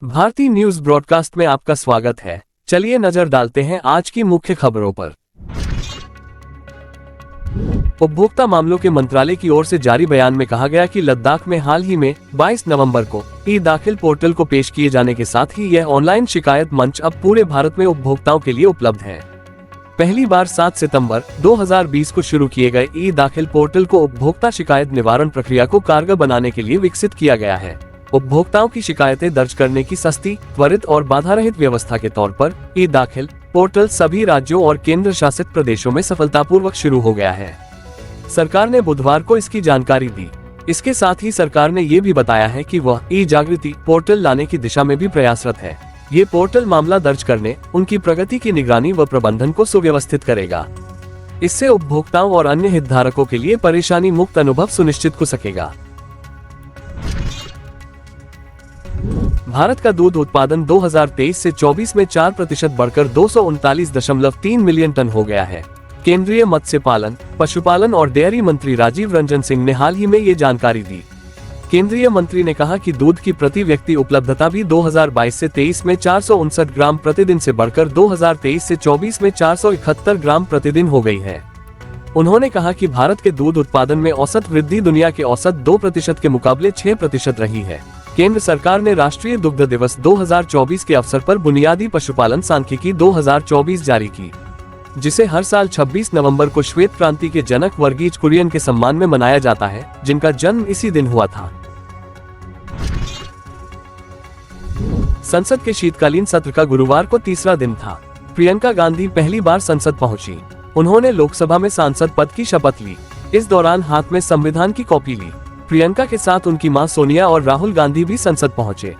भारतीय news broadcast में आपका स्वागत है। चलिए नजर डालते हैं आज की मुख्य खबरों पर। उपभोक्ता मामलों के मंत्रालय की ओर से जारी बयान में कहा गया कि लद्दाख में हाल ही में 22 नवंबर को ई-दाखिल पोर्टल को पेश किए जाने के साथ ही यह ऑनलाइन शिकायत मंच अब पूरे भारत में उपभोक्ताओं के लिए उपलब्ध है। पहली बार 7 सितंबर 2020 को शुरू किए गए ई-दाखिल पोर्टल को उपभोक्ता शिकायत निवारण प्रक्रिया को कारगर बनाने के लिए विकसित किया गया है। उपभोक्ताओं की शिकायतें दर्ज करने की सस्ती, त्वरित और बाधा रहित व्यवस्था के तौर पर ई-दाखिल पोर्टल सभी राज्यों और केंद्र शासित प्रदेशों में सफलतापूर्वक शुरू हो गया है। सरकार ने बुधवार को इसकी जानकारी दी। इसके साथ ही सरकार ने ये भी बताया है कि वह ई-जागृति पोर्टल लाने की दिशा में भी प्रयासरत है। ये पोर्टल मामला दर्ज करने, उनकी प्रगति की निगरानी व प्रबंधन को सुव्यवस्थित करेगा। इससे उपभोक्ताओं और अन्य हितधारकों के लिए परेशानी मुक्त अनुभव सुनिश्चित हो सकेगा। भारत का दूध उत्पादन 2023 से 24 में 4% बढ़कर 239.3 मिलियन टन हो गया है। केंद्रीय मत्स्य पालन, पशुपालन और डेयरी मंत्री राजीव रंजन सिंह ने हाल ही में ये जानकारी दी। केंद्रीय मंत्री ने कहा कि दूध की प्रति व्यक्ति उपलब्धता भी 2022 से 23 में 459 ग्राम प्रतिदिन से बढ़कर 2023 से 24 में 471 ग्राम प्रतिदिन हो गई है। उन्होंने कहा कि भारत के दूध उत्पादन में औसत वृद्धि दुनिया के औसत 2% के मुकाबले 6% रही है। केंद्र सरकार ने राष्ट्रीय दुग्ध दिवस 2024 के अवसर पर बुनियादी पशुपालन सांख्यिकी 2024 जारी की, जिसे हर साल 26 नवंबर को श्वेत क्रांति के जनक वर्गीज कुरियन के सम्मान में मनाया जाता है, जिनका जन्म इसी दिन हुआ था। संसद के शीतकालीन सत्र का गुरुवार को तीसरा दिन था। प्रियंका गांधी पहली बार संसद पहुंची। उन्होंने लोकसभा में सांसद पद की शपथ ली। इस दौरान हाथ में संविधान की कॉपी ली। प्रियंका के साथ उनकी मां सोनिया और राहुल गांधी भी संसद पहुंचे।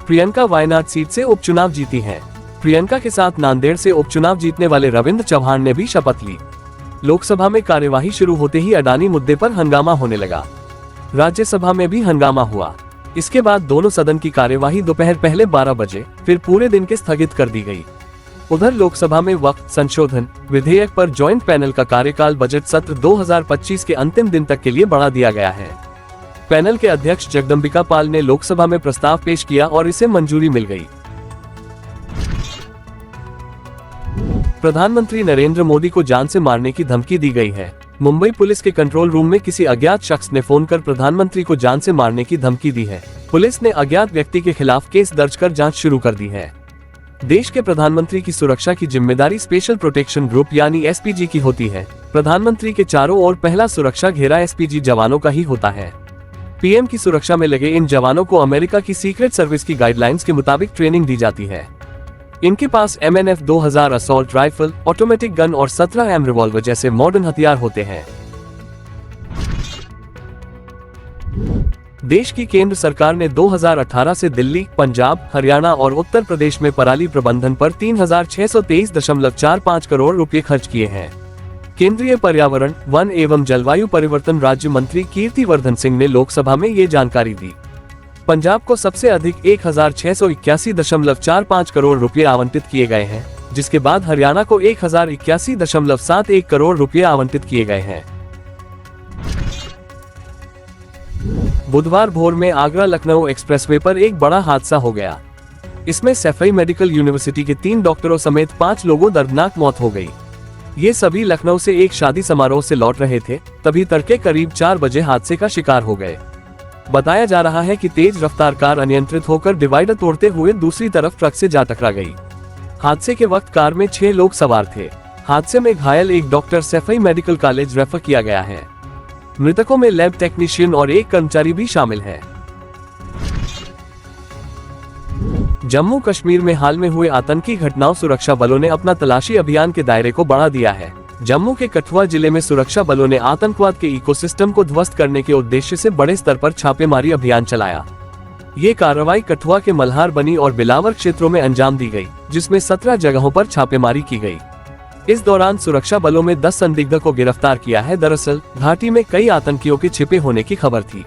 प्रियंका वायनाड सीट से उपचुनाव जीती हैं। प्रियंका के साथ नांदेड़ से उपचुनाव जीतने वाले रविंद्र चौहान ने भी शपथ ली। लोकसभा में कार्यवाही शुरू होते ही अडानी मुद्दे पर हंगामा होने लगा। राज्यसभा में भी हंगामा हुआ। इसके बाद दोनों सदन की कार्यवाही दोपहर पहले 12 बजे फिर पूरे दिन के स्थगित कर दी गई। उधर लोकसभा में वक्फ संशोधन विधेयक पर ज्वाइंट पैनल का कार्यकाल बजट सत्र 2025 के अंतिम दिन तक के लिए बढ़ा दिया गया है। पैनल के अध्यक्ष जगदम्बिका पाल ने लोकसभा में प्रस्ताव पेश किया और इसे मंजूरी मिल गई। प्रधानमंत्री नरेंद्र मोदी को जान से मारने की धमकी दी गई है। मुंबई पुलिस के कंट्रोल रूम में किसी अज्ञात शख्स ने फोन कर प्रधानमंत्री को जान से मारने की धमकी दी है। पुलिस ने अज्ञात व्यक्ति के खिलाफ केस दर्ज कर जांच शुरू कर दी है। देश के प्रधानमंत्री की सुरक्षा की जिम्मेदारी स्पेशल प्रोटेक्शन ग्रुप यानी एसपीजी की होती है। प्रधानमंत्री के चारों ओर पहला सुरक्षा घेरा एसपीजी जवानों का ही होता है। पीएम की सुरक्षा में लगे इन जवानों को अमेरिका की सीक्रेट सर्विस की गाइडलाइंस के मुताबिक ट्रेनिंग दी जाती है। इनके पास MNF 2000 assault rifle, automatic gun और 17M रिवॉल्वर जैसे मॉडर्न हथियार होते हैं। देश की केंद्र सरकार ने 2018 से दिल्ली, पंजाब, हरियाणा और उत्तर प्रदेश में पराली प्रबंधन पर 3623.45 करोड़ रुपए खर्च किए हैं। केंद्रीय पर्यावरण, वन एवं जलवायु परिवर्तन राज्य मंत्री कीर्तिवर्धन सिंह ने लोकसभा में ये जानकारी दी। पंजाब को सबसे अधिक 1681.45 करोड़ रुपए आवंटित किए गए हैं, जिसके बाद हरियाणा को 1081.71 करोड़ रुपए आवंटित किए गए हैं। बुधवार भोर में आगरा लखनऊ एक्सप्रेसवे पर एक बड़ा हादसा हो गया। इसमें सैफई मेडिकल यूनिवर्सिटी के 3 डॉक्टरों समेत 5 लोगों दर्दनाक मौत हो गई। ये सभी लखनऊ से एक शादी समारोह से लौट रहे थे, तभी तड़के करीब 4 बजे हादसे का शिकार हो गए। बताया जा रहा है कि तेज रफ्तार कार अनियंत्रित होकर डिवाइडर तोड़ते हुए दूसरी तरफ ट्रक से जा टकरा गई। हादसे के वक्त कार में 6 लोग सवार थे। हादसे में घायल एक doctor Saifai medical college refer किया गया है। मृतकों में लैब टेक्नीशियन और एक कर्मचारी भी शामिल है। जम्मू कश्मीर में हाल में हुए आतंकी घटनाओं सुरक्षा बलों ने अपना तलाशी अभियान के दायरे को बढ़ा दिया है। जम्मू के कठुआ जिले में सुरक्षा बलों ने आतंकवाद के इकोसिस्टम को ध्वस्त करने के उद्देश्य से बड़े स्तर पर छापेमारी अभियान चलाया। ये कार्रवाई कठुआ के मल्हार बनी और बिलावर क्षेत्रों में अंजाम दी गई, जिसमें 17 जगहों पर छापेमारी की गई। इस दौरान सुरक्षा बलों में 10 संदिग्ध को गिरफ्तार किया है। दरअसल घाटी में कई आतंकियों के छिपे होने की खबर थी।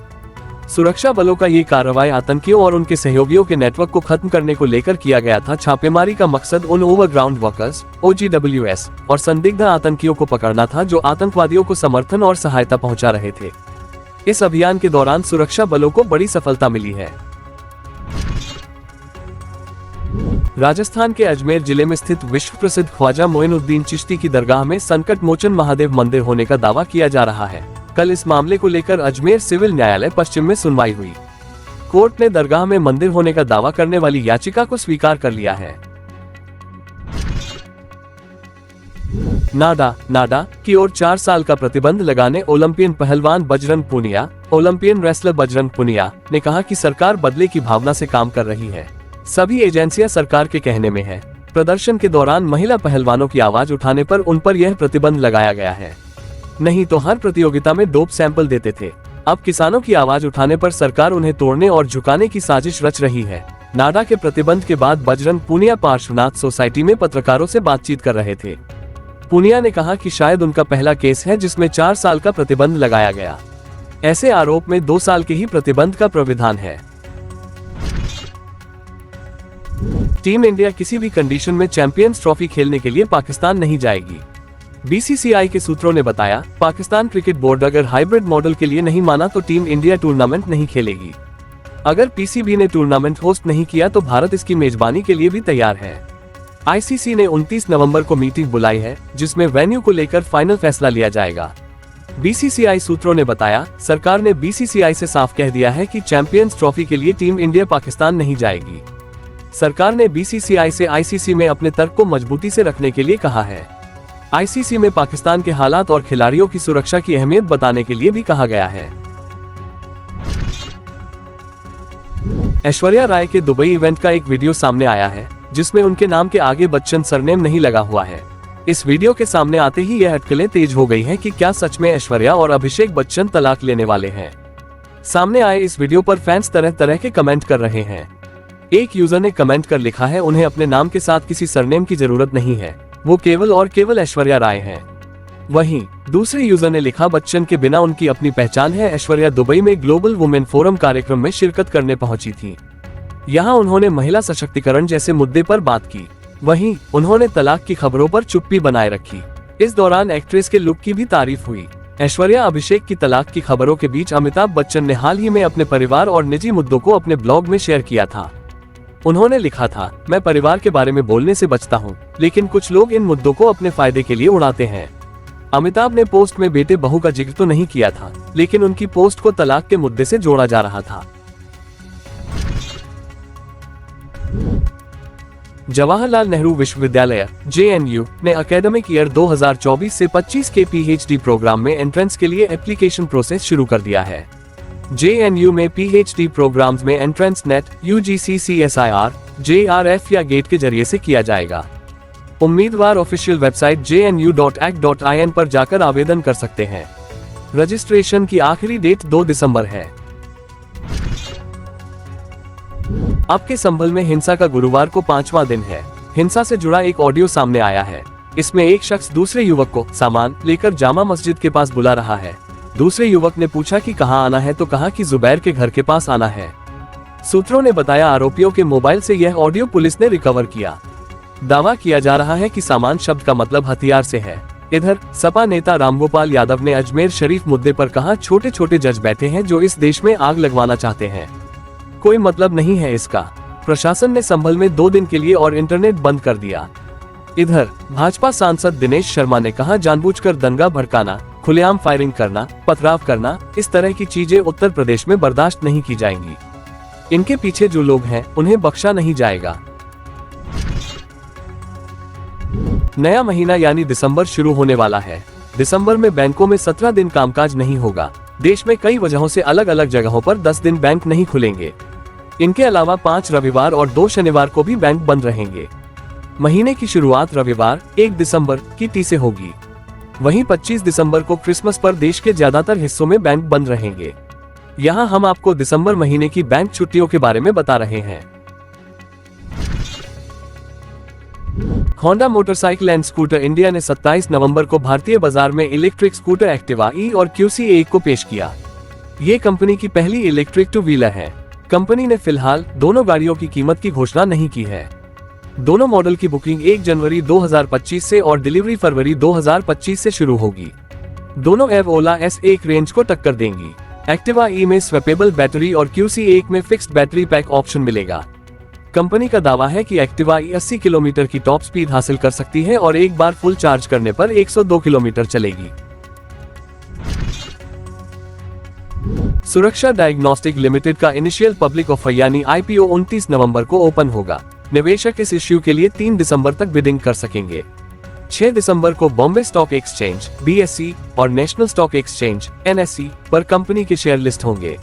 सुरक्षा बलों का ये कार्रवाई आतंकियों और उनके सहयोगियों के नेटवर्क को खत्म करने को लेकर किया गया था। छापेमारी का मकसद उन ओवरग्राउंड वर्कर्स OGWS और संदिग्ध आतंकियों को पकड़ना था जो आतंकवादियों को समर्थन और सहायता पहुंचा रहे थे। इस अभियान के दौरान सुरक्षा बलों को बड़ी सफलता मिली है। राजस्थान के अजमेर जिले में स्थित विश्व प्रसिद्ध ख्वाजा मोइनुद्दीन चिश्ती की दरगाह में संकट मोचन महादेव मंदिर होने का दावा किया जा रहा है। कल इस मामले को लेकर अजमेर सिविल न्यायालय पश्चिम में सुनवाई हुई। कोर्ट ने दरगाह में मंदिर होने का दावा करने वाली याचिका को स्वीकार कर लिया है। नाडा की ओर 4 साल का प्रतिबंध लगाने ओलंपियन पहलवान ओलंपियन रेसलर बजरंग पुनिया ने कहा कि सरकार बदले की भावना से काम कर रही है। सभी एजेंसियां सरकार के कहने में है। प्रदर्शन के दौरान महिला पहलवानों की आवाज उठाने पर उन पर यह प्रतिबंध लगाया गया है। नहीं तो हर प्रतियोगिता में डोप सैंपल देते थे। अब किसानों की आवाज उठाने पर सरकार उन्हें तोड़ने और झुकाने की साजिश रच रही है। नाडा के प्रतिबंध के बाद बजरंग पुनिया पार्श्वनाथ सोसाइटी में पत्रकारों से बातचीत कर रहे थे। पुनिया ने कहा कि शायद उनका पहला केस है जिसमें 4 साल का प्रतिबंध लगाया गया। ऐसे आरोप में 2 साल के ही प्रतिबंध का प्रावधान है। टीम इंडिया किसी भी कंडीशन में चैंपियंस ट्रॉफी खेलने के लिए पाकिस्तान नहीं जाएगी। बीसीसीआई के सूत्रों ने बताया, पाकिस्तान क्रिकेट बोर्ड अगर हाइब्रिड मॉडल के लिए नहीं माना तो टीम इंडिया टूर्नामेंट नहीं खेलेगी। अगर पीसीबी ने टूर्नामेंट होस्ट नहीं किया तो भारत इसकी मेजबानी के लिए भी तैयार है। आईसीसी ने 29 नवंबर को मीटिंग बुलाई है, जिसमें वेन्यू को लेकर फाइनल फैसला लिया जाएगा। बीसीसीआई सूत्रों ने बताया, सरकार ने बीसीसीआई से साफ कह दिया है कि चैंपियंस ट्रॉफी के लिए टीम इंडिया पाकिस्तान नहीं जाएगी। सरकार ने बीसीसीआई से आईसीसी में अपने तर्क को मजबूती से रखने के लिए कहा है। आईसीसी में पाकिस्तान के हालात और खिलाड़ियों की सुरक्षा की अहमियत बताने के लिए भी कहा गया है। ऐश्वर्या राय के दुबई इवेंट का एक वीडियो सामने आया है, जिसमें उनके नाम के आगे बच्चन सरनेम नहीं लगा हुआ है। इस वीडियो के सामने आते ही यह अटकलें तेज हो गई हैं कि क्या सच में ऐश्वर्या और अभिषेक बच्चन तलाक लेने वाले हैं। सामने आए इस वीडियो पर फैंस तरह तरह के कमेंट कर रहे हैं। एक यूजर ने कमेंट कर लिखा है, उन्हें अपने नाम के साथ किसी सरनेम की जरूरत नहीं है, वो केवल और केवल ऐश्वर्या राय हैं। वहीं दूसरे यूजर ने लिखा, बच्चन के बिना उनकी अपनी पहचान है। ऐश्वर्या दुबई में ग्लोबल वुमेन फोरम कार्यक्रम में शिरकत करने पहुंची थी। यहाँ उन्होंने महिला सशक्तिकरण जैसे मुद्दे पर बात की। वहीं उन्होंने तलाक की खबरों पर चुप्पी बनाए रखी। इस दौरान एक्ट्रेस के लुक की भी तारीफ हुई। ऐश्वर्या अभिषेक की तलाक की खबरों के बीच अमिताभ बच्चन ने हाल ही में अपने परिवार और निजी मुद्दों को अपने ब्लॉग में शेयर किया था। उन्होंने लिखा था, मैं परिवार के बारे में बोलने से बचता हूँ, लेकिन कुछ लोग इन मुद्दों को अपने फायदे के लिए उड़ाते हैं। अमिताभ ने पोस्ट में बेटे बहू का जिक्र तो नहीं किया था, लेकिन उनकी पोस्ट को तलाक के मुद्दे से जोड़ा जा रहा था। जवाहरलाल नेहरू विश्वविद्यालय JNU ने एकेडमिक ईयर 2024 से 25 के PhD प्रोग्राम में एंट्रेंस के लिए एप्लीकेशन प्रोसेस शुरू कर दिया है। JNU में PhD प्रोग्राम्स में entrance net, UGC CSIR, JRF या गेट के जरिए से किया जाएगा। उम्मीदवार ऑफिशियल वेबसाइट jnu.ac.in पर जाकर आवेदन कर सकते हैं। रजिस्ट्रेशन की आखिरी डेट 2 दिसंबर है। आपके संभल में हिंसा का गुरुवार को 5वां दिन है। हिंसा से जुड़ा एक ऑडियो सामने आया है। इसमें एक शख्स दूसरे युवक को सामान लेकर जामा मस्जिद के पास बुला रहा है। दूसरे युवक ने पूछा कि कहां आना है तो कहा कि जुबैर के घर के पास आना है। सूत्रों ने बताया, आरोपियों के मोबाइल से यह ऑडियो पुलिस ने रिकवर किया। दावा किया जा रहा है कि सामान शब्द का मतलब हथियार से है। इधर सपा नेता रामगोपाल यादव ने अजमेर शरीफ मुद्दे पर कहा, छोटे छोटे जज बैठे हैं जो इस देश में आग लगवाना चाहते हैं, कोई मतलब नहीं है इसका। प्रशासन ने संभल में 2 दिन के लिए और इंटरनेट बंद कर दिया। इधर भाजपा सांसद दिनेश शर्मा ने कहा, जानबूझकर दंगा भड़काना, खुलेआम फायरिंग करना, पथराव करना, इस तरह की चीजें उत्तर प्रदेश में बर्दाश्त नहीं की जाएंगी। इनके पीछे जो लोग हैं उन्हें बख्शा नहीं जाएगा। नया महीना यानी दिसंबर शुरू होने वाला है। दिसंबर में बैंकों में 17 दिन कामकाज नहीं होगा। देश में कई वजहों से अलग अलग जगहों पर 10 दिन बैंक नहीं खुलेंगे। इनके अलावा 5 रविवार और 2 शनिवार को भी बैंक बंद रहेंगे। महीने की शुरुआत रविवार 1 दिसंबर की टी से होगी। वहीं 25 दिसंबर को क्रिसमस पर देश के ज्यादातर हिस्सों में बैंक बंद रहेंगे। यहाँ हम आपको दिसंबर महीने की बैंक छुट्टियों के बारे में बता रहे हैं। Honda motorcycle and scooter India ने 27 नवंबर को भारतीय बाजार में इलेक्ट्रिक स्कूटर एक्टिवा ई और QC1 को पेश किया। ये कंपनी की पहली इलेक्ट्रिक 2 व्हीलर है। कंपनी ने फिलहाल दोनों गाड़ियों की कीमत की घोषणा नहीं की है। दोनों मॉडल की बुकिंग 1 जनवरी 2025 से और डिलीवरी फरवरी 2025 से शुरू होगी। दोनों एव ओला S1 रेंज को टक्कर देंगी। एक्टिवा ई में स्वैपेबल बैटरी और QC1 में फिक्स्ड बैटरी पैक ऑप्शन मिलेगा। कंपनी का दावा है कि एक्टिवा 80 किलोमीटर की टॉप स्पीड हासिल कर सकती है और एक बार फुल चार्ज करने पर 102 किलोमीटर चलेगी। सुरक्षा डायग्नोस्टिक लिमिटेड का इनिशियल पब्लिक ऑफर यानी IPO 29 नवंबर को ओपन होगा। निवेशक इस इश्यू के लिए 3 दिसंबर तक बिडिंग कर सकेंगे। 6 दिसंबर को बॉम्बे स्टॉक एक्सचेंज BSE और नेशनल स्टॉक एक्सचेंज NSE पर कंपनी के शेयर लिस्ट होंगे।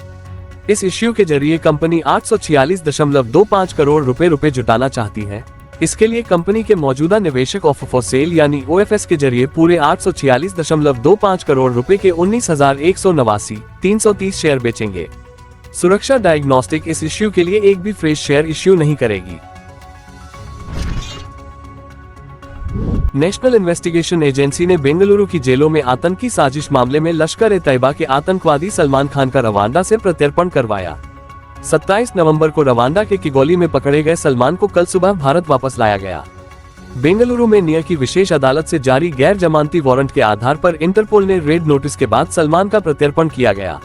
इस इश्यू के जरिए कंपनी 846.25 करोड़ रुपए जुटाना चाहती है। इसके लिए कंपनी के मौजूदा निवेशक ऑफर फॉर सेल यानी OFS के जरिए पूरे 846.25 करोड़ रुपए के 19,189 330 शेयर बेचेंगे। सुरक्षा डायग्नोस्टिक इस इश्यू के लिए एक भी फ्रेश शेयर इश्यू नहीं करेगी। नेशनल इन्वेस्टिगेशन एजेंसी ने बेंगलुरु की जेलों में आतंकी साजिश मामले में लश्कर-ए-तैयबा के आतंकवादी सलमान खान का रवांडा से प्रत्यर्पण करवाया। 27 नवंबर को रवांडा के किगोली में पकड़े गए सलमान को कल सुबह भारत वापस लाया गया। बेंगलुरु में निया की विशेष अदालत से जारी गैर जमानती वारंट के आधार पर इंटरपोल ने रेड नोटिस के बाद सलमान का प्रत्यर्पण किया गया।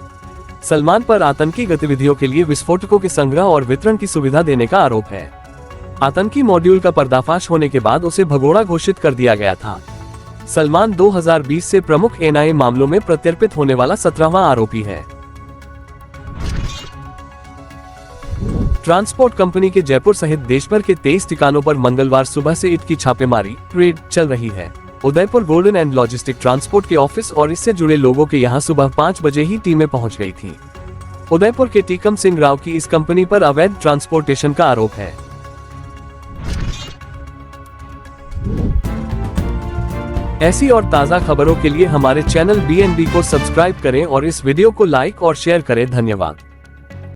सलमान पर आतंकी गतिविधियों के लिए विस्फोटकों के संग्रह और वितरण की सुविधा देने का आरोप है। आतंकी मॉड्यूल का पर्दाफाश होने के बाद उसे भगोड़ा घोषित कर दिया गया था। सलमान 2020 से प्रमुख NIA मामलों में प्रत्यर्पित होने वाला 17वां आरोपी है। ट्रांसपोर्ट कंपनी के जयपुर सहित देश भर के 23 ठिकानों पर मंगलवार सुबह से ईद की छापेमारी रेड चल रही है। Udaipur golden and logistic transport के ऑफिस और इससे जुड़े लोगों के यहां सुबह 5 बजे ही टीमें पहुंच गई थी। उदयपुर के टीकम सिंह राव की इस कंपनी पर अवैध ट्रांसपोर्टेशन का आरोप है। ऐसी और ताज़ा खबरों के लिए हमारे चैनल BNB को सब्सक्राइब करें और इस वीडियो को लाइक और शेयर करें। धन्यवाद।